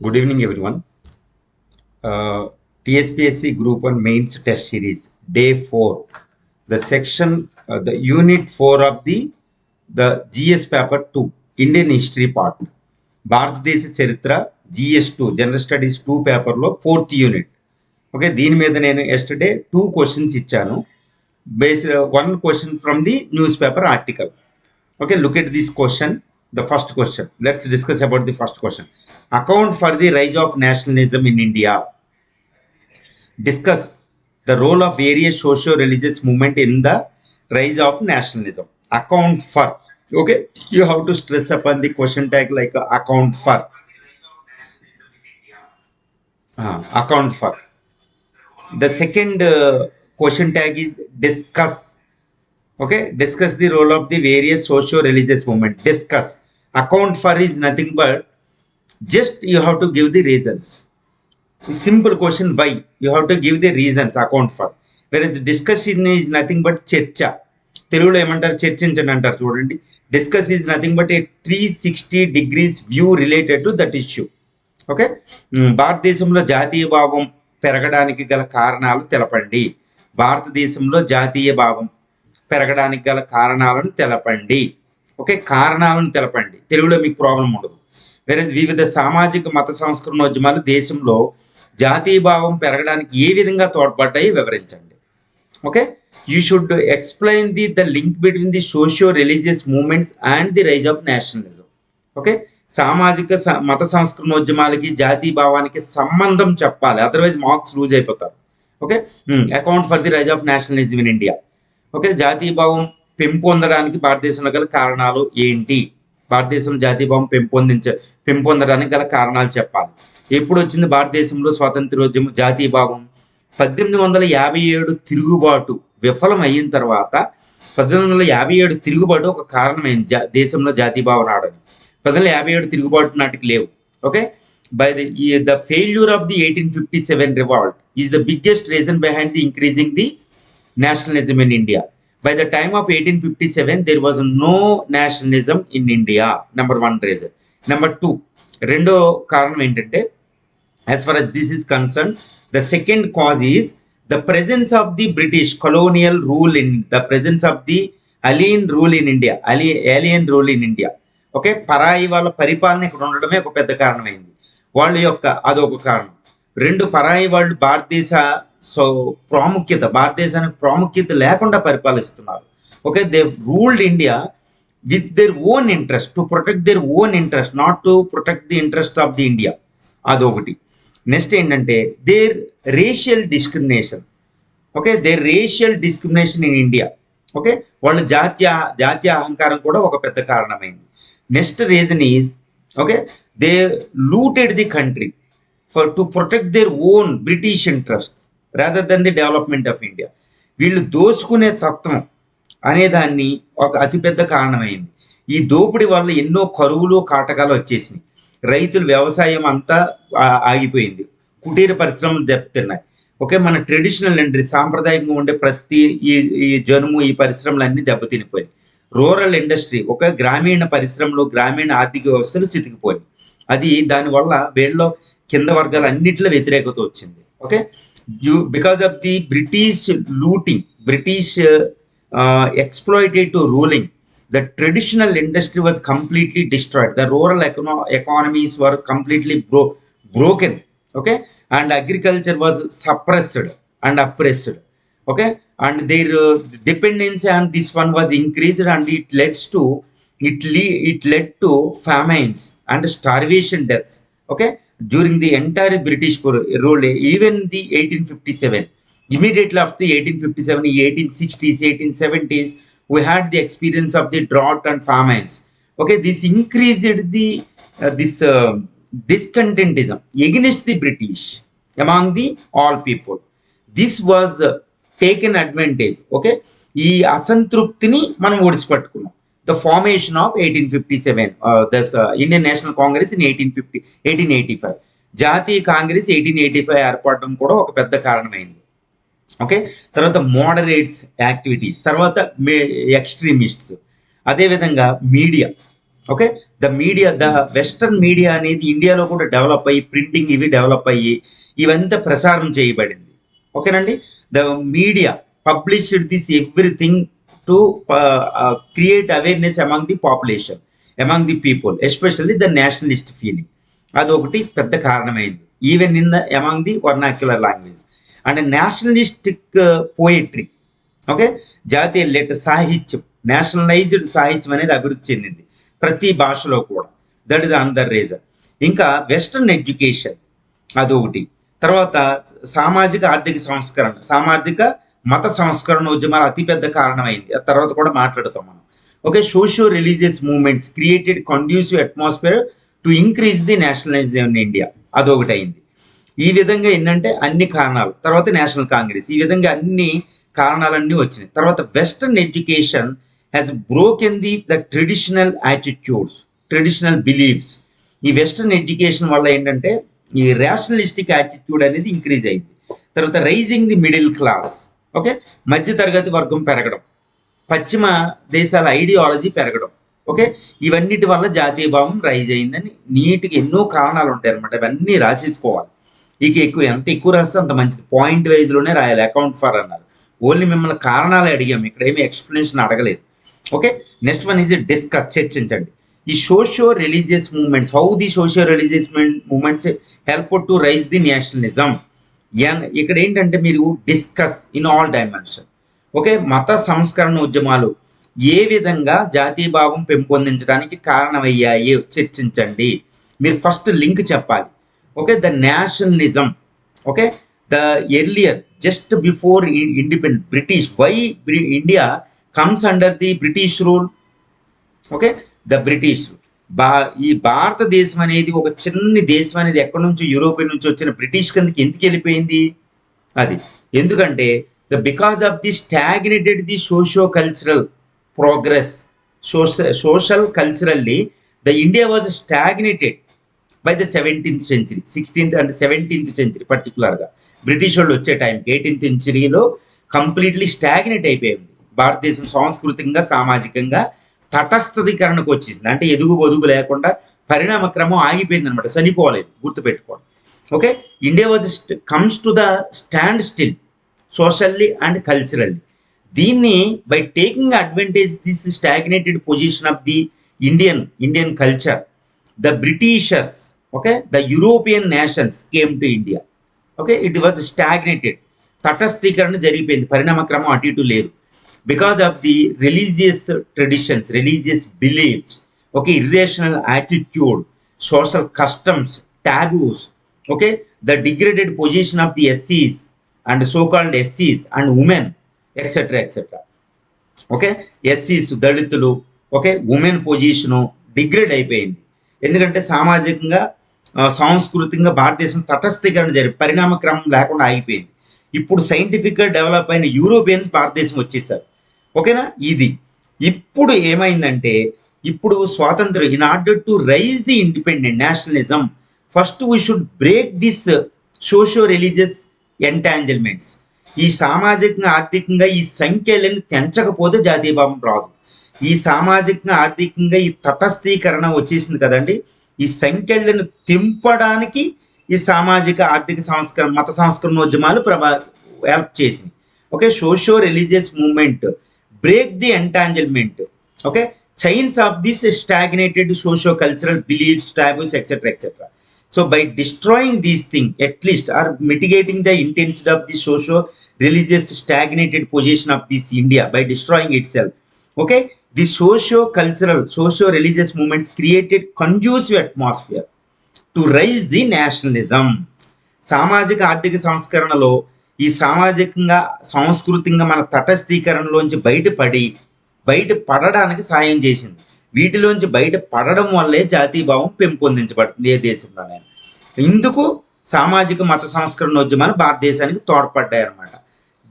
Good evening, everyone. TSPSC Group 1 Mains Test Series, Day 4, the section, the Unit 4 of the GS Paper 2, Indian History Part. భారతదేశ చరిత్ర GS2, General Studies 2 పేపర్లో 4th unit. Okay, దీని మీద నేను yesterday 2 questions ఇచ్చాను. Based 1 question from the news paper article. Okay, look at this question. The first question. Let's discuss about the first question. Account for the rise of nationalism in India. Discuss the role of various socio-religious movement in the rise of nationalism. Account for. Okay, you have to stress upon the question tag like account for. Account for. The second question tag is discuss. Okay, discuss the role of the various socio-religious movement. Discuss. Account for is nothing but just you have to give the reasons. Simple question, why? You have to give the reasons, account for. Whereas discussion is nothing but చర్చ. తెలుగులో ఏమంటారు? చర్చించండి అంటారు చూడండి. Discuss is nothing but a 360 degrees view related to that issue. Okay, భారతదేశంలో జాతీయ భావం పెరగడానికి గల కారణాలు తెలపండి. భారతదేశంలో జాతీయ భావం పెరగడానికి గల కారణాలను తెలపండి. ఓకే, కారణాలను తెలపండి. తెలుగులో మీకు ప్రాబ్లం ఉండదు. వేరే వివిధ సామాజిక మత సంస్కరణోద్యమాలు దేశంలో జాతీయ భావం పెరగడానికి ఏ విధంగా తోడ్పడ్డాయి వివరించండి. Okay, you should explain the link between the socio religious movements and the rise of nationalism. Okay, సామాజిక మత సంస్కరణోద్యమాలకి జాతీయ భావానికి సంబంధం చెప్పాలి, అదర్వైజ్ మార్క్స్ లూజ్ అయిపోతారు. Okay, account for the rise of nationalism in India. Okay, జాతీయ భావం పెంపొందడానికి భారతదేశంలో గల కారణాలు ఏంటి? భారతదేశంలో జాతీయ భావం పెంపొందడానికి గల కారణాలు చెప్పాలి. ఎప్పుడు వచ్చింది భారతదేశంలో స్వాతంత్ర్యోద్యమం? జాతీయ భావం 1857 తిరుగుబాటు విఫలం అయిన తర్వాత 1857 తిరుగుబాటు ఒక కారణమైంది దేశంలో జాతీయ భావం రావడానికి. 1857 తిరుగుబాటు నాటికి లేవు. Okay, by the failure of the 1857 revolt is the biggest reason behind the increasing the nationalism in India. By the time of 1857 there was no nationalism in India. Number 1 reason. Number 2, రెండో కారణం ఏంటంటే, as far as this is concerned, the second cause is the presence of the British colonial rule in the presence of the alien rule in India. Alien rule in India. Okay, పరాయి వాళ్ళ పరిపాలన ఇక్కడ ఉండడమే ఒక పెద్ద కారణమైంది. వాళ్ళ యొక్క అదొక కారణం. రెండు, పరాయి వాళ్ళు భారతదేశానికి ప్రాముఖ్యత లేకుండా పరిపాలిస్తున్నారు. Okay, they ruled India with their own interest, to protect their own interest, not to protect the interest of the India. అదొకటి. నెక్స్ట్ ఏంటంటే their racial discrimination. Okay, their racial discrimination in India. Okay, వాళ్ళ జాతీయ అహంకారం కూడా ఒక పెద్ద కారణమైంది. Next reason is, okay, they looted the country to protect their own British interests rather than the development of India. వీళ్ళు దోచుకునే తత్వం అనేదాన్ని ఒక అతిపెద్ద కారణమైంది. ఈ దోపిడీ వల్ల ఎన్నో కరువులు కాటకాలు వచ్చేసినాయి. రైతులు వ్యవసాయం అంతా ఆగిపోయింది. కుటీర పరిశ్రమలు దెబ్బతిన్నాయి. ఓకే, మన ట్రెడిషనల్ ఇండస్ట్రీ, సాంప్రదాయంగా ఉండే ప్రతి ఈ జనుము ఈ పరిశ్రమలన్నీ దెబ్బతినిపోయాయి. రూరల్ ఇండస్ట్రీ, ఒక గ్రామీణ పరిశ్రమలు, గ్రామీణ ఆర్థిక వ్యవస్థలు చితికిపోయి, అది దానివల్ల వీళ్ళలో కింద వర్గాలు అన్నింటిలో వ్యతిరేకత వచ్చింది. Okay, because of the British looting, British exploitative ruling, the traditional industry was completely destroyed. The rural economies were completely broken. Okay, and agriculture was suppressed and oppressed. Okay, and their dependency on this one was increased, and it led to famines and starvation deaths. Okay, during the entire British rule, even the 1857, immediately after 1857, 1860s, 1870s, we had the experience of the drought and famines. Okay, this increased the discontentism against the British among the all people. This was taken advantage. Okay, ఈ అసంతృప్తిని మనం ఓడిసిపట్టుకున్నాం. The formation of 1857, Indian National Congress in 1885, జాతీయ కాంగ్రెస్ 1885 ఏర్పడడం కూడా ఒక పెద్ద కారణమైంది. Okay, తర్వాత మోడరేట్స్ యాక్టివిటీస్, తర్వాత ఎక్స్ట్రీమిస్ట్స్, అదేవిధంగా media. Okay, the western media అనేది ఇండియాలో కూడా డెవలప్ అయ్యి ప్రింటింగ్ ఇవి డెవలప్ అయ్యి ఇవంతా ప్రసారం చేయబడింది. ఓకేనండి. The media published this everything to create awareness among the population, among the people, especially the Nationalist feeling. అదొకటి పెద్ద కారణమైంది, even in the among the vernacular language and nationalistic poetry. Okay, జాతీయ సాహిత్యం, నేషనలైజ్డ్ సాహిత్యం అనేది అభివృద్ధి చెందింది ప్రతి భాషలో కూడా. That is another reason. ఇంకా వెస్టర్న్ ఎడ్యుకేషన్ అదొకటి. తర్వాత సామాజిక ఆర్థిక సంస్కరణ, సామాజిక మత సంస్కరణ ఉద్యమాలు అతిపెద్ద కారణమైంది. ఆ తర్వాత కూడా మాట్లాడుతాం మనం. Okay, socio religious movements created conducive atmosphere to increase the nationalism in India, అదొకటి అయింది. ఈ విధంగా ఏంటంటే అన్ని కారణాలు. తర్వాత నేషనల్ కాంగ్రెస్, ఈ విధంగా అన్ని కారణాలన్నీ వచ్చినాయి. తర్వాత western education has broken the traditional attitudes, traditional beliefs. ఈ వెస్టర్న్ ఎడ్యుకేషన్ వల్ల ఏంటంటే ఈ రేషనలిస్టిక్ యాటిట్యూడ్ అనేది ఇంక్రీజ్ అయింది. తర్వాత rising the middle class, okay, మధ్య తరగతి వర్గం పెరగడం, పశ్చిమ దేశాల ఐడియాలజీ పెరగడం. ఓకే, ఇవన్నిటి వల్ల జాతీయ భావం రైజ్ అయిందని నీట్గా ఎన్నో కారణాలు ఉంటాయి అనమాట. ఇవన్నీ రాసేసుకోవాలి. ఇక ఎంత ఎక్కువ రాస్తే అంత మంచిది. పాయింట్ వైజ్లోనే రాయాలి. అకౌంట్ ఫర్ అన్నారు, ఓన్లీ మిమ్మల్ని కారణాలు అడిగాము, ఇక్కడ ఏమి ఎక్స్ప్లెనేషన్ అడగలేదు. Okay, next one is discuss, చర్చించండి. ఈ socio religious movements, how the socio religious movements help to rise the nationalism. ఇక్కడ ఏంటంటే మీరు discuss in all dimension. Okay, మత సంస్కరణ ఉద్యమాలు ఏ విధంగా జాతీయ భావం పెంపొందించడానికి కారణమయ్యాయి చర్చించండి. మీరు ఫస్ట్ లింక్ చెప్పాలి. Okay, the nationalism. Okay, the earlier just before independent British, why India comes under the British rule. Okay, the British ఈ భారతదేశం అనేది ఒక చిన్న దేశం అనేది ఎక్కడి నుంచి యూరోపియన్ నుంచి వచ్చిన బ్రిటిష్ కిందకి ఎందుకు వెళ్ళిపోయింది? అది ఎందుకంటే because of the stagnated the socio cultural progress. Social culturally the India was stagnated by the 17th century, 16th and 17th century పర్టికులర్గా. బ్రిటిష్ వాళ్ళు వచ్చే టైంకి 18th centuryలో కంప్లీట్లీ స్టాగ్నేట్ అయిపోయింది భారతదేశం. సాంస్కృతికంగా సామాజికంగా తటస్థీకరణకు వచ్చేసింది. అంటే ఎదుగు బొదుగు లేకుండా పరిణామ క్రమం ఆగిపోయింది అనమాట, చనిపోలేదు, గుర్తుపెట్టుకోండి. Okay, India was comes to the stand still socially and culturally. దీన్ని by taking advantage this stagnated position of the Indian culture, the Britishers, okay, the European nations came to India. Okay, it was stagnated, తటస్థీకరణ జరిగిపోయింది, పరిణామ క్రమం అటు ఇటు లేదు. Because of the religious traditions, religious beliefs, okay, irrational attitude, social customs, taboos, okay, the degraded position of the SCs and so-called SCs and women, etc., etc. Okay, SCs, దళితులు, okay, women position degrade అయిపోయింది. ఎందుకంటే సామాజికంగా సాంస్కృతికంగా భారతదేశం తటస్థీకరణ జరిగి పరిణామ క్రమం లేకుండా ఆగిపోయింది. ఇప్పుడు సైంటిఫిక్గా డెవలప్ అయిన యూరోపియన్స్ భారతదేశం వచ్చేసారు. ఓకేనా, ఇది ఇప్పుడు ఏమైందంటే ఇప్పుడు స్వాతంత్రం, in order to rise the independent nationalism first we should break this socio religious entanglements. ఈ సామాజికంగా ఆర్థికంగా ఈ సంఖ్యలను తెంచకపోతే జాతీయ భావం రాదు. ఈ సామాజికంగా ఆర్థికంగా ఈ తటస్థీకరణ వచ్చేసింది కదండి, ఈ సంఖ్యలను తెంపడానికి ఈ సామాజిక ఆర్థిక సంస్కరణ మత సంస్కరణోద్యమాలు హెల్ప్ చేసింది. Okay, socio religious movement break the entanglement, okay, chains of this stagnated socio cultural beliefs, taboos, etcetera etcetera. So by destroying these thing at least or mitigating the intensity of the socio religious stagnated position of this India by destroying itself. Okay, the socio cultural socio religious movements created conducive atmosphere to rise the nationalism. సామాజిక ఆర్థిక సంస్కరణలో ఈ సామాజికంగా సాంస్కృతికంగా మన తటస్థీకరణలోంచి బయటపడడానికి సాయం చేసింది. వీటిలోంచి బయటపడడం వల్లే జాతీయ భావం పెంపొందించబడుతుంది ఏ దేశంలోనైనా. ఇందుకు సామాజిక మత సంస్కరణోద్యమాలు భారతదేశానికి తోడ్పడ్డాయి అన్నమాట.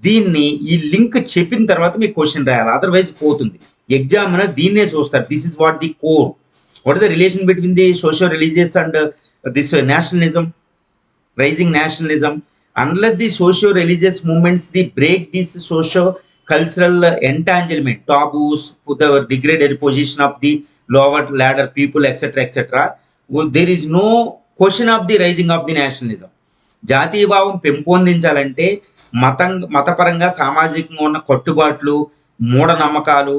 దీన్ని ఈ లింక్ చెప్పిన తర్వాత మీకు క్వశ్చన్ రాయాలి, అదర్వైజ్ పోతుంది. ఎగ్జామ్ అనేది దీన్నే చూస్తారు. This is what the core, what is the relation between the socio religious and this nationalism, rising nationalism. Unless the socio-religious movements they break this socio-cultural entanglement, taboos, the degraded position of the lower ladder people, etc., etc. There is no question of the rising of the nationalism. జాతీయ భావం పెంపొందించాలంటే మతపరంగా సామాజికంగా ఉన్న కట్టుబాట్లు, మూఢనమ్మకాలు,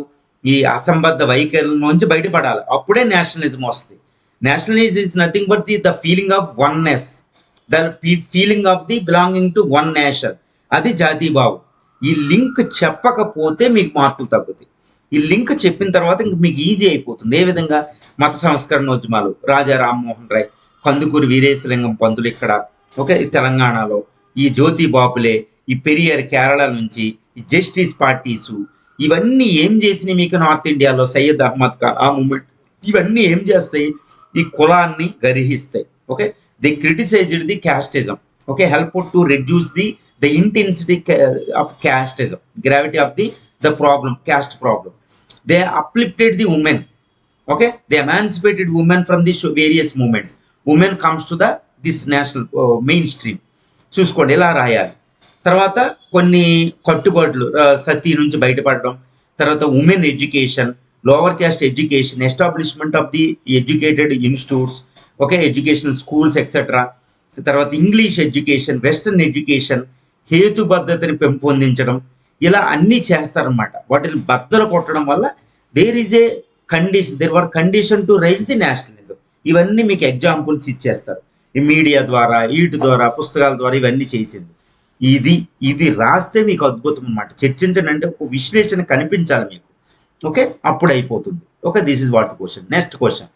ఈ అసంబద్ధ వైఖరుల నుంచి బయటపడాలి. అప్పుడే నేషనలిజం వస్తుంది. Nationalism is nothing but the feeling of oneness, the feeling of the belonging to one nation. అది జాతీయ భావం. ఈ లింక్ చెప్పకపోతే మీకు మార్కులు తగ్గుతాయి. ఈ లింక్ చెప్పిన తర్వాత ఇంక మీకు ఈజీ అయిపోతుంది. ఏ విధంగా మత సంస్కరణోద్యమాలు, రాజా రామ్మోహన్ రాయ్, కందుకూరి వీరేశలింగం పంతులు ఇక్కడ, ఓకే, తెలంగాణలో ఈ జ్యోతి బాపులే, ఈ పెరియార్ కేరళ నుంచి, ఈ జస్టిస్ పార్టీసు, ఇవన్నీ ఏం చేసినాయి మీకు నార్త్ ఇండియాలో, సయ్యద్ అహ్మద్ ఖాన్ ఆ మూమెంట్, ఇవన్నీ ఏం చేస్తాయి, ఈ కులాన్ని గరిహిస్తాయి. Okay, they criticized the casteism. Okay, help to reduce the intensity of casteism, gravity of the problem, caste problem. They uplifted the women. Okay, they emancipated women from the various movements. Women comes to this national mainstream. చూసుకోండి ఎలా రాయాలి. తర్వాత కొన్ని కట్టుబాట్లు, సతీ నుంచి బయటపడడం, తర్వాత women education, lower caste education, establishment of the educated institutes, okay, educational schools etcetera, తర్వాత ఇంగ్లీష్ ఎడ్యుకేషన్, వెస్టర్న్ ఎడ్యుకేషన్, హేతుబద్ధతని పెంపొందించడం, ఇలా అన్నీ చేస్తారనమాట. వాటిని బద్దలు కొట్టడం వల్ల there were condition to rise the nationalism. ఇవన్నీ మీకు ఎగ్జాంపుల్స్ ఇచ్చేస్తారు. ఈ మీడియా ద్వారా, వీటి ద్వారా, పుస్తకాల ద్వారా ఇవన్నీ చేసింది. ఇది రాస్తే మీకు అద్భుతం అనమాట. చర్చించండి అంటే ఒక విశ్లేషణ కనిపించాలి మీకు. ఓకే, అప్పుడు అయిపోతుంది. Okay, this is what the question. Next question.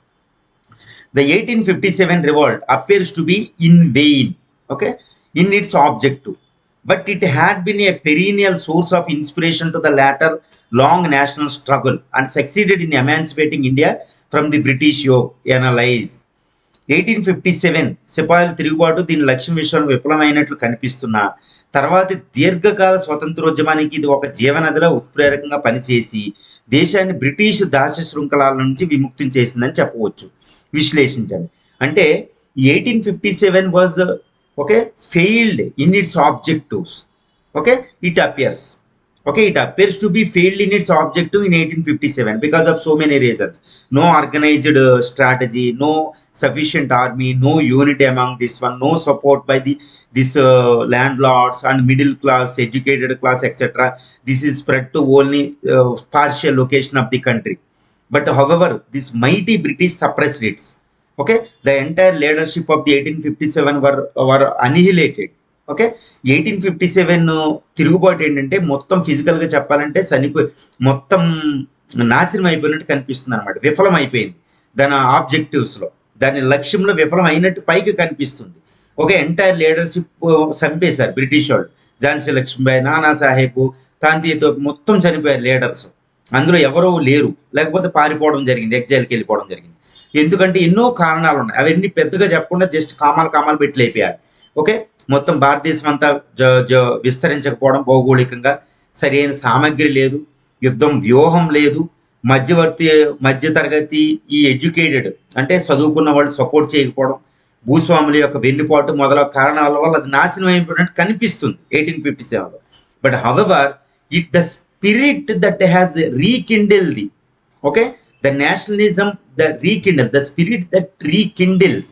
The 1857 revolt appears to be in vain, okay, in its objective, but it had been a perennial source of inspiration to the latter long national struggle and succeeded in emancipating India from the British yoke. Analyze. 1857 సిపాయిల తిరుగుబాటు దీని లక్ష్యం విషయంలో విఫలమైనట్లు కనిపిస్తున్న తర్వాతి దీర్ఘకాల స్వతంత్రోద్యమానికి ఇది ఒక జీవనదిలో ఉత్ప్రేరకంగా పనిచేసి దేశాన్ని బ్రిటిష్ దాస్య శృంఖలాల నుంచి విముక్తం చేసిందని చెప్పవచ్చు. విశ్లేషించండి. అంటే 1857 was okay failed in it's objectives. Okay, it appears to be failed in it's objective in 1857 because of so many reasons. No organized strategy, no sufficient army, no unity among this one, no support by this landlords and middle class, educated class, etc. This is spread to only partial location of the country. But however, this mighty British suppressed it. Okay, the entire leadership of the 1857 were annihilated. Okay, 1857 తిరుగుబాటు ఏంటంటే మొత్తం ఫిజికల్గా చెప్పాలంటే మొత్తం నాశనం అయిపోయినట్టు కనిపిస్తుంది అనమాట. విఫలం అయిపోయింది దాని ఆబ్జెక్టివ్స్లో, దాని లక్ష్యంలో విఫలం అయినట్టు పైకి కనిపిస్తుంది. ఓకే, ఎంటైర్ లీడర్షిప్ చంపేశారు బ్రిటిష్ వాళ్ళు. ఝాన్సీ లక్ష్మీబాయి, నానా సాహెబ్, తాంతీతో మొత్తం చనిపోయారు లీడర్స్. అందులో ఎవరో లేరు, లేకపోతే పారిపోవడం జరిగింది, ఎగ్జైల్కి వెళ్ళిపోవడం జరిగింది. ఎందుకంటే ఎన్నో కారణాలు ఉన్నాయి. అవన్నీ పెద్దగా చెప్పకుండా జస్ట్ కామాలు పెట్టి లేపేయాలి. ఓకే, మొత్తం భారతదేశం అంతా విస్తరించకపోవడం, భౌగోళికంగా సరైన సామగ్రి లేదు, యుద్ధం వ్యూహం లేదు, మధ్యతరగతి ఈ ఎడ్యుకేటెడ్ అంటే చదువుకున్న వాళ్ళు సపోర్ట్ చేయకపోవడం, భూస్వాముల యొక్క వెన్నుపాటు మొదలగు కారణాల వల్ల అది నాశనం అయిపోయినట్టు కనిపిస్తుంది 1857లో. But however it the spirit that has rekindled the nationalism, the spirit that rekindles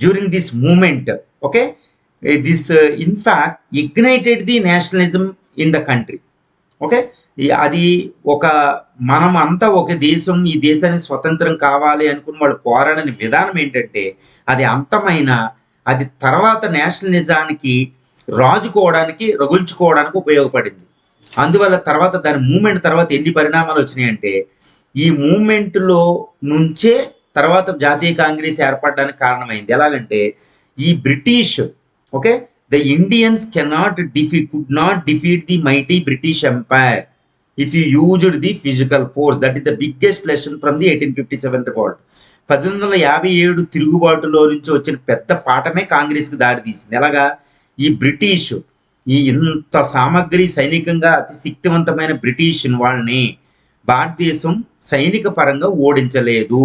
during this movement, this in fact ignited the nationalism in the country. అది ఒక మనం అంతా ఒక దేశం, ఈ దేశానికి స్వతంత్రం కావాలి అనుకుని వాళ్ళు పోరాడని విధానం ఏంటంటే అది అంతమైన, అది తర్వాత నేషనలిజానికి రాజుకోవడానికి, రగుల్చుకోవడానికి ఉపయోగపడింది. అందువల్ల తర్వాత దాని మూమెంట్ తర్వాత ఎన్ని పరిణామాలు వచ్చినాయంటే ఈ మూమెంట్లో నుంచే తర్వాత జాతీయ కాంగ్రెస్ ఏర్పడడానికి కారణమైంది. ఎలాగంటే ఈ British the Indians could not defeat the mighty British Empire if you used the physical force. That is the biggest lesson from the 1857 revolt. 1857 తిరుగుబాటులో నుంచి వచ్చిన పెద్ద పాఠమే కాంగ్రెస్కి దారి తీసింది. ఎలాగా ఈ బ్రిటిష్ ఈ ఇంత సామగ్రి సైనికంగా అతి శక్తివంతమైన బ్రిటిష్ వాళ్ళని భారతదేశం సైనిక పరంగా ఓడించలేదు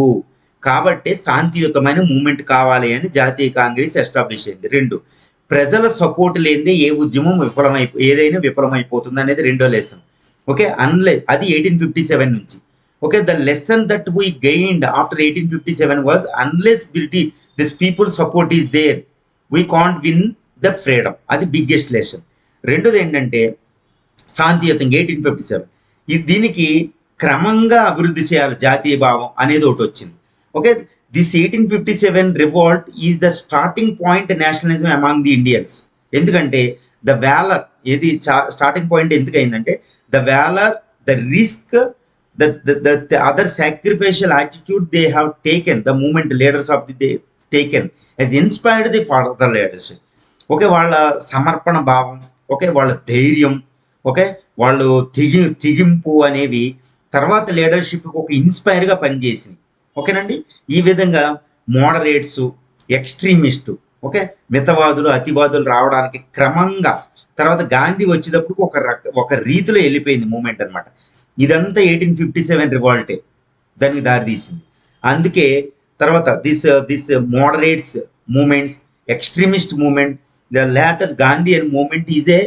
కాబట్టి శాంతియుతమైన మూమెంట్ కావాలి అని జాతీయ కాంగ్రెస్ ఎస్టాబ్లిష్ అయింది. 2, ప్రజల సపోర్ట్ లేనిదే ఏ ఉద్యమం ఏదైనా విఫలమైపోతుంది అనేది రెండో లెసన్. అది 1857 నుంచి. Okay, the lesson that we gained after 1857 was unless British this people's support is there, we can't win the freedom. అది బిగ్గెస్ట్ లెసన్. రెండోది ఏంటంటే శాంతియుతంగా 1857 దీనికి క్రమంగా అభివృద్ధి చేయాలి జాతీయ భావం అనేది ఒకటి వచ్చింది. Okay, this 1857 revolt is the starting point nationalism among the Indians. ఎందుకంటే ద వ్యాలర్ ఏది స్టార్టింగ్ పాయింట్ ఎందుకు అయిందంటే the valour, the risk, the other sacrificial attitude they have taken, the movement leaders of the day taken has inspired the further leadership. Okay, వాళ్ళ సమర్పణ భావం, okay, వాళ్ళ ధైర్యం, okay, వాళ్ళు తెగింపు అనేవి తర్వాత లీడర్షిప్కి ఒక ఇన్స్పైర్గా పనిచేసింది. ఓకేనండి, ఈ విధంగా మోడరేట్స్, ఎక్స్ట్రీమిస్టు, ఓకే, మితవాదులు, అతివాదులు రావడానికి క్రమంగా తర్వాత గాంధీ వచ్చేటప్పుడు ఒక రీతిలో వెళ్ళిపోయింది మూమెంట్ అనమాట. ఇదంతా 1857 రివాల్టే దానికి దారితీసింది. అందుకే తర్వాత this moderates movements, extremist movement, the later Gandhian movement is a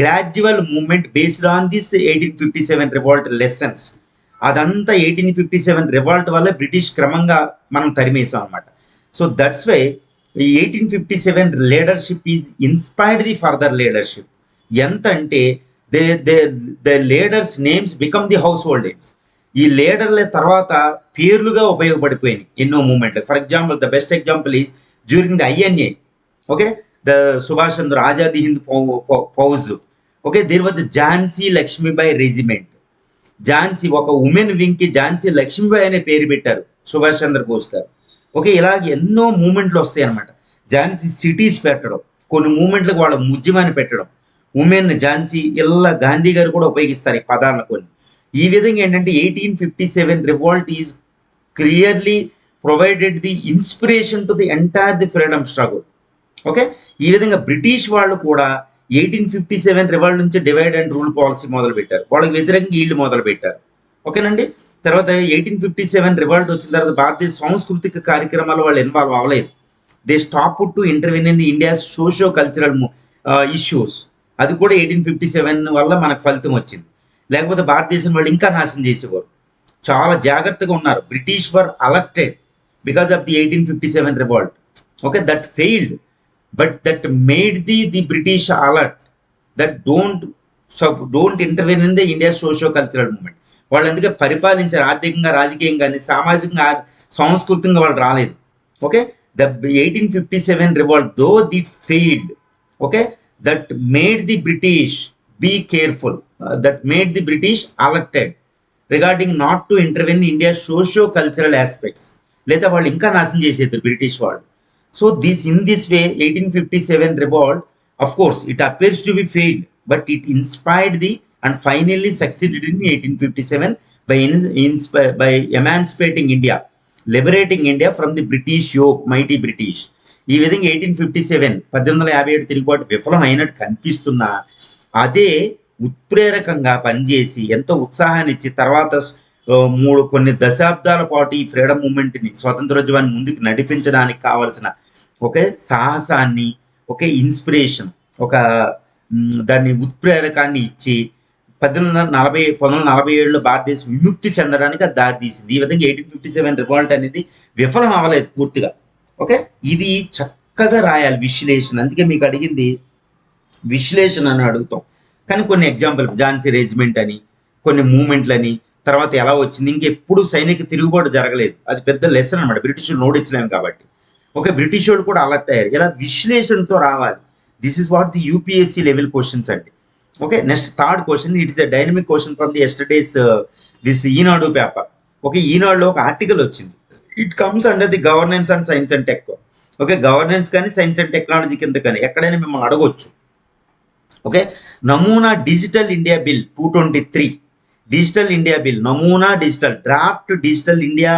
gradual movement based on this 1857 revolt lessons. అదంతా 1857 రివాల్ట్ వల్ల బ్రిటిష్ క్రమంగా మనం తరిమేసాం అనమాట. So that's why 1857 leadership is inspired the further leadership. ఎంత అంటే the leaders names become the household names. ఈ లీడర్ల తర్వాత పేర్లుగా ఉపయోగపడిపోయినాయి ఎన్నో మూమెంట్లు. For example, the best example is during the INA, okay, the Subhash Chandra Azadi Hind Fauj. Okay, there was Jhansi Lakshmibai regiment. Jhansi ఒక ఉమెన్ వింగ్కి ఝాన్సీ లక్ష్మీబాయి అనే పేరు పెట్టారు సుభాష్ చంద్రబోస్ గారు. ఓకే, ఇలాగ ఎన్నో మూమెంట్లు వస్తాయి అనమాట. ఝాన్సీ సిటీస్ పెట్టడం, కొన్ని మూమెంట్లకు వాళ్ళ ముజ్జమని పెట్టడం, ఉమెన్ ఝాన్సీ, ఇలా గాంధీ గారు కూడా ఉపయోగిస్తారు ఈ పదాలను కొన్ని. ఈ విధంగా ఏంటంటే 1857 revolt is clearly provided the inspiration to the entire the freedom struggle. Okay, ఈ విధంగా బ్రిటిష్ వాళ్ళు కూడా 1857 రివాల్ట్ నుంచి డివైడ్ అండ్ రూల్ పాలసీ మొదలు పెట్టారు. వాళ్ళకి వ్యతిరేకంగా వీళ్ళు మొదలు పెట్టారు. ఓకేనండి, తర్వాత 1857 రివాల్ట్ వచ్చిన తర్వాత భారతీయ సాంస్కృతిక కార్యక్రమాలు వాళ్ళు ఇన్వాల్వ్ అవ్వలేదు. They stop to intervene in India socio cultural issues. అది కూడా 1857 వల్ల మనకు ఫలితం వచ్చింది. లేకపోతే భారతదేశం వాళ్ళు ఇంకా నాశనం చేసేవారు. చాలా జాగ్రత్తగా ఉన్నారు. British were alerted because of the 1857 revolt. Okay, that failed, but that made the British alert that don't intervene in the India socio cultural movement. వాళ్ళు ఎందుకే పరిపాలించారు, ఆర్థికంగా, రాజకీయంగా, కానీ సామాజికంగా, సాంస్కృతికంగా వాళ్ళు రాలేదు. Okay, the 1857 revolt though the failed, okay, that made the British be careful, that made the British alerted regarding not to intervene in India's socio-cultural aspects. లేదా వాళ్ళు ఇంకా నాశనం చేసేది బ్రిటిష్ వాళ్ళు. So in this way 1857 revolt, of course it appears to be failed, but it inspired the and finally succeeded in 1857 by emancipating India, liberating India from the British yoke, mighty British. ఈ విధంగా 1857 తిరుగుబాటు విఫలం అయినట్టు కనిపిస్తున్నా అదే ఉత్ప్రేరకంగా పనిచేసి ఎంతో ఉత్సాహాన్ని ఇచ్చి తర్వాత కొన్ని దశాబ్దాల పాటు ఈ ఫ్రీడమ్ మూమెంట్ని, స్వతంత్రోద్యమాన్ని ముందుకు నడిపించడానికి కావలసిన ఒకే సాహసాన్ని, ఒకే ఇన్స్పిరేషన్, దాన్ని ఉత్ప్రేరకాన్ని ఇచ్చి 1947లో భారతదేశం విముక్తి చెందడానికి అది దారితీసింది. ఈ విధంగా 1857 రివాల్ట్ అనేది విఫలం అవ్వలేదు పూర్తిగా. ఓకే, ఇది చక్కగా రాయాలి విశ్లేషణ. అందుకే మీకు అడిగింది విశ్లేషణ అని అడుగుతాం. కానీ కొన్ని ఎగ్జాంపుల్, ఝాన్సీ రెజిమెంట్ అని, కొన్ని మూమెంట్లని, తర్వాత ఎలా వచ్చింది, ఇంకెప్పుడు సైనిక తిరుగుబాటు జరగలేదు. అది పెద్ద లెసన్ అనమాట, బ్రిటిష్ ఓడించలేము కాబట్టి. ఓకే, బ్రిటిష్ వాళ్ళు కూడా అలర్ట్ అయ్యారు. ఇలా విశ్లేషణతో రావాలి. This is what the UPSC level questions అండి. Okay, next third question, it is a dynamic question from the yesterday's this Eenadu paper. Okay, ఈనాడులో ఒక ఆర్టికల్ వచ్చింది. It comes under the governance and science and tech. Okay, governance కానీ science and technology కింద కానీ ఎక్కడైనా మిమ్మల్ని అడగొచ్చు. ఓకే, నమూనా digital India bill 223, digital India bill, నమూనా digital draft digital India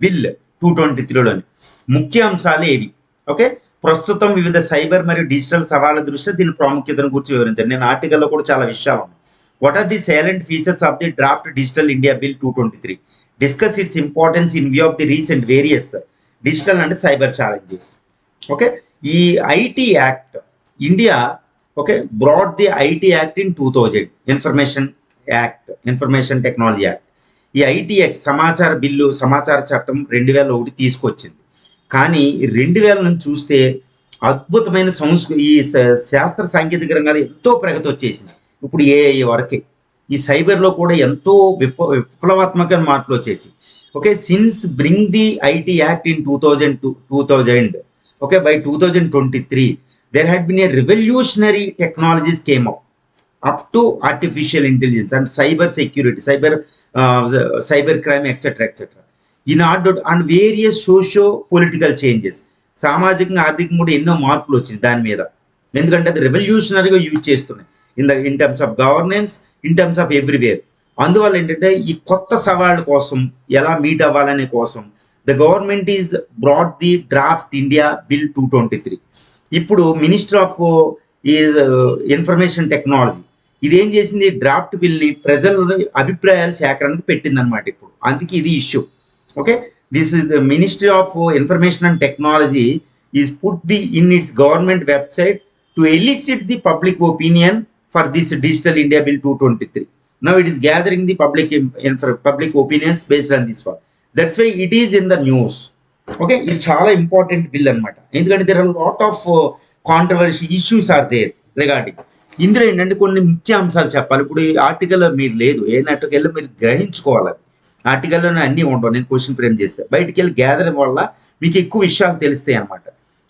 bill 223లోని ముఖ్య అంశాలు ఏవి? ఓకే, ప్రస్తుతం వివిధ సైబర్ మరియు డిజిటల్ సవాళ్ళ దృష్ట్యా దీని ప్రాముఖ్యతను గురించి వివరించాను. నేను ఆర్టికల్లో కూడా చాలా విషయాలు ఉన్నాయి. What are the silent features of the draft digital India bill 223? Discuss its importance in view of the recent various digital and cyber challenges. Okay, ఈ IT Act, India, okay, brought the IT Act in 2000, Information act, information technology act. ఈ IT act సమాచార bill, సమాచార చట్టం 2001 తీసుకొచ్చింది. కానీ 2000 నుంచి చూస్తే అద్భుతమైన ఈ శాస్త్ర సాంకేతిక రంగాలు ఎంతో ప్రగతి వచ్చేసింది. ఇప్పుడు ఏఐ వరకే ఈ సైబర్లో కూడా ఎంతో విప్లవాత్మక మార్పులు వచ్చేసి. Okay, since bring the IT act in 2000, okay, by 2023 there had been a revolutionary technologies came up to artificial intelligence and cyber security, cyber crime, etc. In order and various socio political changes, సామాజికంగా ఆర్థికంగా కూడా ఎన్నో మార్పులు వచ్చింది దాని మీద. ఎందుకంటే అది రెవల్యూషనరీగా యూజ్ చేస్తున్నాయి in terms of governance, in terms of everywhere. అందువల్ల ఏంటంటే ఈ కొత్త సవాళ్ళ కోసం ఎలా మీట్ అవ్వాలనే కోసం the government is brought the draft India bill 223. ఇప్పుడు మినిస్టర్ ఆఫ్ ఇన్ఫర్మేషన్ టెక్నాలజీ ఇదేం చేసింది, డ్రాఫ్ట్ బిల్ని ప్రజల అభిప్రాయాల సేకరణకు పెట్టిందనమాట. ఇప్పుడు అందుకే ఇది issue. Okay, this is the ministry of information and technology is put the in it's government website to illicit the public opinion for this digital India bill 223. Now it is gathering the public opinions based on this one. That's why it is in the news. Okay, ఇది చాలా important bill అనమాట. ఎందుకంటే there are a lot of controversy issues are there regarding. ఇందులో ఏంటంటే కొన్ని ముఖ్య అంశాలు చెప్పాలి. ఇప్పుడు ఈ ఆర్టికల్లో మీరు లేదు, ఏ ఆర్టికల్లో మీరు గ్రహించుకోవాలి. ఆర్టికల్లోనే అన్నీ ఉండవు. నేను క్వశ్చన్ ఫ్రేమ్ చేస్తే బయటికి వెళ్ళి గ్యాదర్ వల్ల మీకు ఎక్కువ విషయాలు తెలుస్తాయి అనమాట.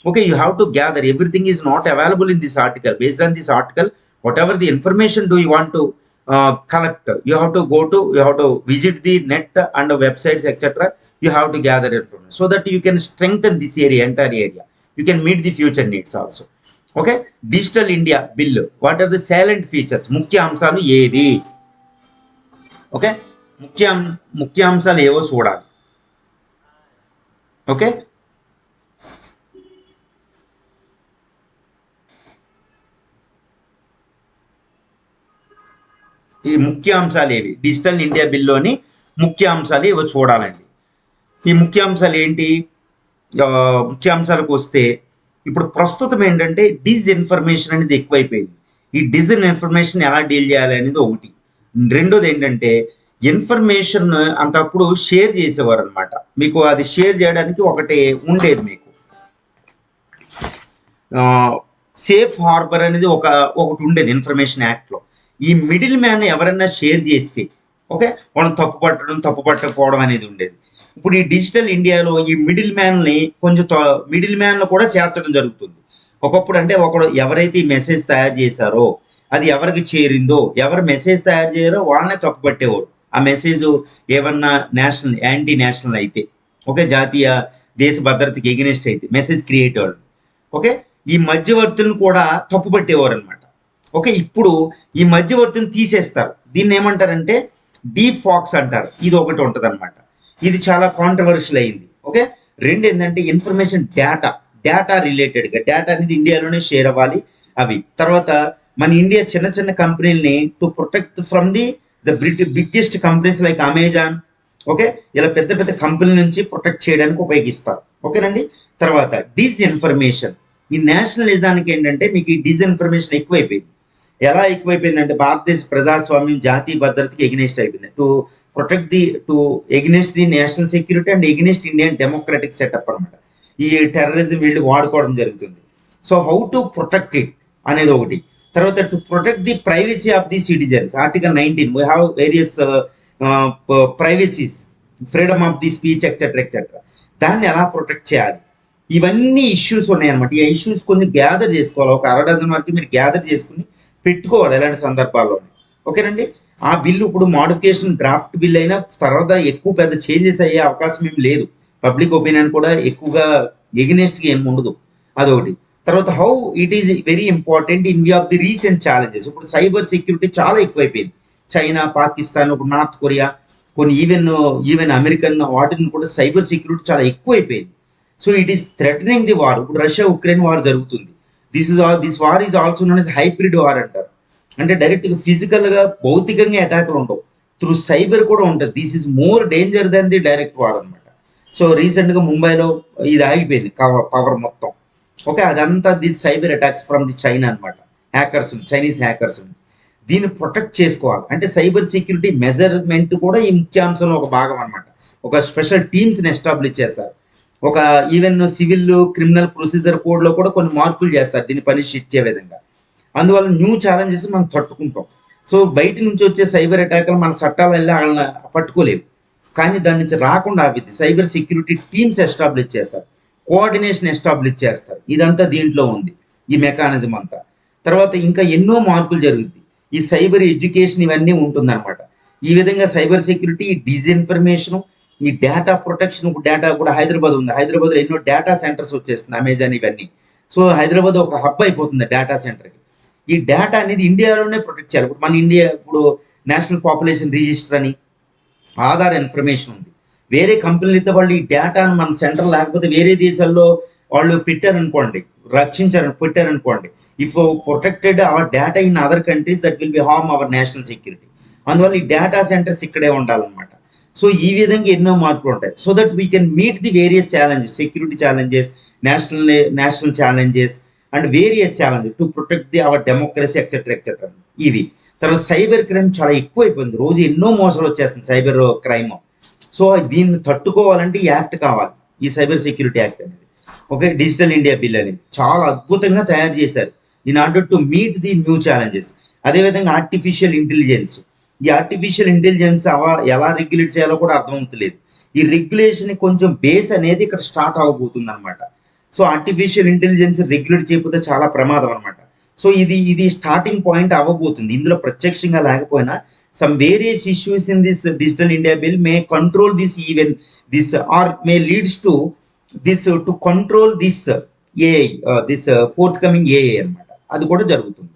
Okay, you have to gather, everything is not available in this article. Based on this article, what ever the information do you want to collect, you have to visit the net and websites, etc. You have to gather information so that you can strengthen this entire area. You can meet the future needs also. Okay, digital India bill, what are the salient features, ముఖ్య అంశాలు ఏవి? Okay, ముఖ్య అంశాలు ఏవో చూడాలి. Okay, ఈ ముఖ్య అంశాలు ఏవి, డిజిటల్ ఇండియా బిల్లోని ముఖ్య అంశాలు ఏవో చూడాలండి. ఈ ముఖ్య అంశాలు ఏంటి? ముఖ్య అంశాలకు వస్తే ఇప్పుడు ప్రస్తుతం ఏంటంటే డిస్ఇన్ఫర్మేషన్ అనేది ఎక్కువైపోయింది. ఈ డిస్ఇన్ఫర్మేషన్ ఎలా డీల్ చేయాలి అనేది ఒకటి. రెండోది ఏంటంటే ఇన్ఫర్మేషన్ అంతప్పుడు షేర్ చేసేవారు అనమాట. మీకు అది షేర్ చేయడానికి ఒకటి ఉండేది, మీకు సేఫ్ హార్బర్ అనేది ఒకటి ఉండేది ఇన్ఫర్మేషన్ యాక్ట్లో. ఈ మిడిల్ మ్యాన్ ఎవరైనా షేర్ చేస్తే ఓకే, మనం తప్పు పట్టకపోవడం అనేది ఉండేది. ఇప్పుడు ఈ డిజిటల్ ఇండియాలో ఈ మిడిల్ మ్యాన్ని కొంచెం మిడిల్ మ్యాన్లో కూడా చేర్చడం జరుగుతుంది. ఒకప్పుడు అంటే ఒకడు ఎవరైతే ఈ మెసేజ్ తయారు చేశారో అది ఎవరికి చేరిందో, ఎవరు మెసేజ్ తయారు చేయరో వాళ్ళనే తప్పు పట్టేవారు. ఆ మెసేజ్ ఏమన్నా యాంటీ నేషనల్ అయితే, ఓకే, జాతీయ దేశ భద్రతకి ఎగెనిస్ట్ అయితే మెసేజ్ క్రియేట్ అవ్వడం. ఓకే, ఈ మధ్యవర్తులను కూడా తప్పు పట్టేవారు అనమాట. ఓకే, ఇప్పుడు ఈ మధ్యవర్తిని తీసేస్తారు. దీన్ని ఏమంటారంటే డీప్ ఫాక్స్ అంటారు. ఇది ఒకటి ఉంటుంది అనమాట. ఇది చాలా కాంట్రవర్షియల్ అయింది. ఓకే, రెండు ఏంటంటే ఇన్ఫర్మేషన్ డేటా రిలేటెడ్గా, డేటా అనేది ఇండియాలోనే షేర్ అవ్వాలి. అవి తర్వాత మన ఇండియా చిన్న కంపెనీలని to protect from the biggest companies like Amazon, okay, ఇలా పెద్ద కంపెనీల నుంచి ప్రొటెక్ట్ చేయడానికి ఉపయోగిస్తారు. ఓకేనండి. తర్వాత డిస్ఇన్ఫర్మేషన్, ఈ నేషనలిజానికి ఏంటంటే మీకు ఈ డిస్ఇన్ఫర్మేషన్ ఎక్కువైపోయింది. ఎలా ఎక్కువైపోయిందంటే భారతదేశ ప్రజాస్వామ్యం జాతీయ భద్రతకి ఎగ్నెస్ట్ అయిపోయింది. To against the national security and against Indian democratic setup అనమాట. ఈ టెర్రరిజం వీళ్ళు వాడుకోవడం జరుగుతుంది. So how to protect it అనేది ఒకటి. తర్వాత to protect the privacy of the citizens, article 19 we have various privacies, freedom of the speech, etcetera. దాన్ని ఎలా ప్రొటెక్ట్ చేయాలి, ఇవన్నీ ఇష్యూస్ ఉన్నాయన్నమాట. ఈ ఇష్యూస్ కొన్ని గ్యాదర్ చేసుకోవాలి. ఒక 6 డజన్ వరకు మీరు గ్యాదర్ చేసుకుని పెట్టుకోవాలి ఎలాంటి సందర్భాల్లో. ఓకేనండి. ఆ బిల్లు ఇప్పుడు మోడిఫికేషన్ డ్రాఫ్ట్ బిల్ అయినా తర్వాత ఎక్కువ పెద్ద చేంజెస్ అయ్యే అవకాశం ఏం లేదు. పబ్లిక్ ఒపీనియన్ కూడా ఎక్కువగా ఎగ్నెస్ట్గా ఏమి ఉండదు, అదొకటి. తర్వాత how it is very important in view of the recent challenges. ఇప్పుడు సైబర్ సెక్యూరిటీ చాలా ఎక్కువైపోయింది. చైనా, పాకిస్తాన్, ఇప్పుడు నార్త్ కొరియా, కొన్ని ఈవెన్ అమెరికన్ వాటిని కూడా సైబర్ సెక్యూరిటీ చాలా ఎక్కువైపోయింది. So it is threatening the war. ఇప్పుడు రష్యా ఉక్రెయిన్ వార్ జరుగుతుంది. This war is also known as hybrid war అంటారు. అంటే డైరెక్ట్గా ఫిజికల్గా భౌతికంగా అటాక్లు ఉండవు, త్రూ సైబర్ కూడా ఉంటుంది. This is more danger than the direct war అనమాట. సో రీసెంట్గా ముంబైలో ఇది ఆగిపోయింది పవర్ మొత్తం. ఓకే, అదంతా the cyber attacks from the China అనమాట, హ్యాకర్స్, చైనీస్ హ్యాకర్స్. దీన్ని ప్రొటెక్ట్ చేసుకోవాలి. అంటే సైబర్ సెక్యూరిటీ మెజర్మెంట్ కూడా ఈ ముఖ్యాంశంలో ఒక భాగం అనమాట. ఒక స్పెషల్ టీమ్స్ని ఎస్టాబ్లిష్ చేస్తారు. ఒక ఈవెన్ సివిల్ క్రిమినల్ ప్రొసీజర్ కోడ్లో కూడా కొన్ని మార్పులు చేస్తారు దీన్ని పనిష్ ఇచ్చే విధంగా. అందువల్ల న్యూ ఛాలెంజెస్ మనం తట్టుకుంటాం. సో బయట నుంచి వచ్చే సైబర్ అటాక్లు మన చట్టాలు వెళ్ళి వాళ్ళని పట్టుకోలేవు, కానీ దాని నుంచి రాకుండా ఆవిద్ది సైబర్ సెక్యూరిటీ టీమ్స్ ఎస్టాబ్లిష్ చేస్తారు, కోఆర్డినేషన్ ఎస్టాబ్లిష్ చేస్తారు. ఇదంతా దీంట్లో ఉంది, ఈ మెకానిజం అంతా. తర్వాత ఇంకా ఎన్నో మార్పులు జరుగుద్ది. ఈ సైబర్ ఎడ్యుకేషన్ ఇవన్నీ ఉంటుందన్నమాట. ఈ విధంగా సైబర్ సెక్యూరిటీ, డిజిన్ఫర్మేషన్, ఈ డేటా ప్రొటెక్షన్. డేటా కూడా హైదరాబాద్ ఉంది, హైదరాబాద్లో ఎన్నో డేటా సెంటర్స్ వచ్చేస్తుంది, అమెజాన్ ఇవన్నీ. సో హైదరాబాద్ ఒక హబ్ అయిపోతుంది డేటా సెంటర్కి. ఈ డేటా అనేది ఇండియాలోనే ప్రొటెక్ట్ చేయాలి. ఇప్పుడు మన ఇండియా ఇప్పుడు నేషనల్ పాపులేషన్ రిజిస్టర్ అని, ఆధార్ ఇన్ఫర్మేషన్ ఉంది. వేరే కంపెనీలతో వాళ్ళు ఈ డేటాను మన సెంటర్ లేకపోతే వేరే దేశాల్లో వాళ్ళు పెట్టారనుకోండి, పెట్టారనుకోండి, if protected hour data in other countries that will be harm our national security. అందువల్ల ఈ డేటా సెంటర్స్ ఇక్కడే ఉండాలన్నమాట. సో ఈ విధంగా ఎన్నో మార్పులు ఉంటాయి. So that we can meet the various challenges, security challenges, national challenges and various challenges to protect the our democracy etcetera. ఇవి తర్వాత సైబర్ క్రైమ్ చాలా ఎక్కువైపోయింది. రోజు ఎన్నో మోసాలు వచ్చేస్తుంది సైబర్ క్రైమ్. సో దీన్ని తట్టుకోవాలంటే ఈ యాక్ట్ కావాలి, ఈ సైబర్ సెక్యూరిటీ యాక్ట్ అనేది. ఓకే, డిజిటల్ ఇండియా బిల్ అనేది చాలా అద్భుతంగా తయారు చేశారు in order to meet the new challenges. అదేవిధంగా ఆర్టిఫిషియల్ ఇంటెలిజెన్స్, ఈ ఆర్టిఫిషియల్ ఇంటెలిజెన్స్ ఎలా రెగ్యులేట్ చేయాలో కూడా అర్థమవుతలేదు. ఈ రెగ్యులేషన్ కొంచెం బేస్ అనేది ఇక్కడ స్టార్ట్ అవ్వబోతుంది అనమాట. సో ఆర్టిఫిషియల్ ఇంటెలిజెన్స్ రెగ్యులేట్ చేయకపోతే చాలా ప్రమాదం అనమాట. సో ఇది స్టార్టింగ్ పాయింట్ అవ్వబోతుంది. ఇందులో ప్రత్యక్షంగా లేకపోయినా some various issues in this digital India bill may control this, even this or may leads to this to control this AI, this forthcoming AI అన్నమాట. అది కూడా జరుగుతుంది.